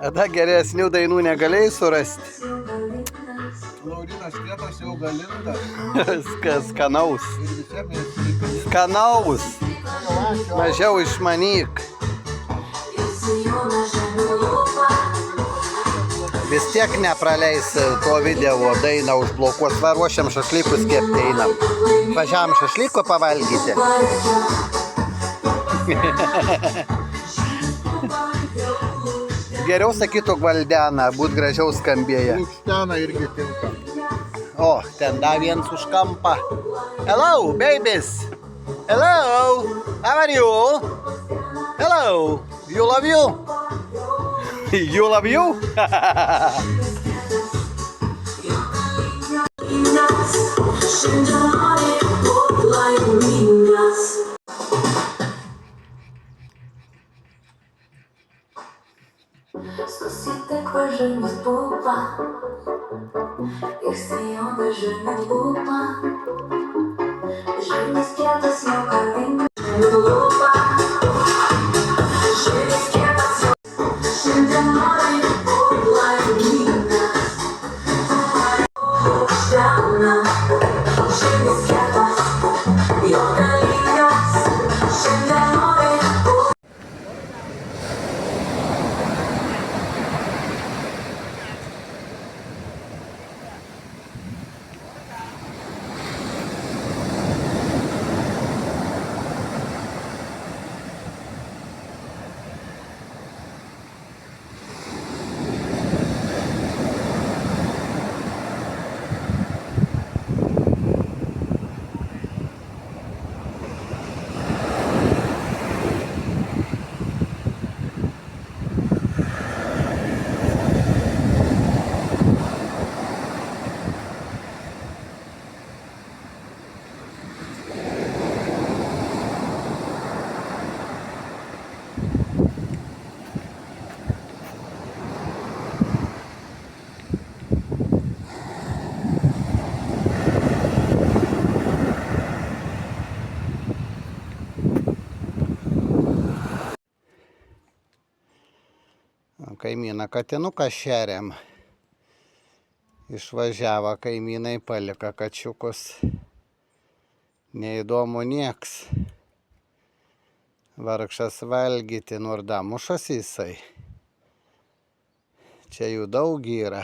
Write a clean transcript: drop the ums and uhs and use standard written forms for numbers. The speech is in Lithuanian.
Ada geresnių dainų negalėjai surasti. Laurynas Kietas jau galintas. Skanaus. Ir visiems reikalingas. Skanaus. Mažiau išmanyk. Vis tiek nepraleis to video dainą užblokuos. Va, ruošiam šašlykus kepti einam. Važiavam šašlyko pavalgyti. Geriau sakytų Gvaldena, būt gražiau skambėja. Lukštena irgi tinka. O, ten dar viens už kampą. Hello, babies. Hello. How are you? Hello. You love you? You love you? Susite quoi je ne peux pas. Essayons de je ne peux pas. Je m'esquiate sin cariño. Je ne peux pas. Je m'esquiate sin. Je t'amore por la vida. Je m'esquiate. Yo te ligas. Je t'amore por. Kaimyną katinuką šeriam. Išvažiavo kaimynai, palika kačiukus. Neįdomu nieks. Vargšas valgyti, nors damušas jisai. Čia jų daug yra.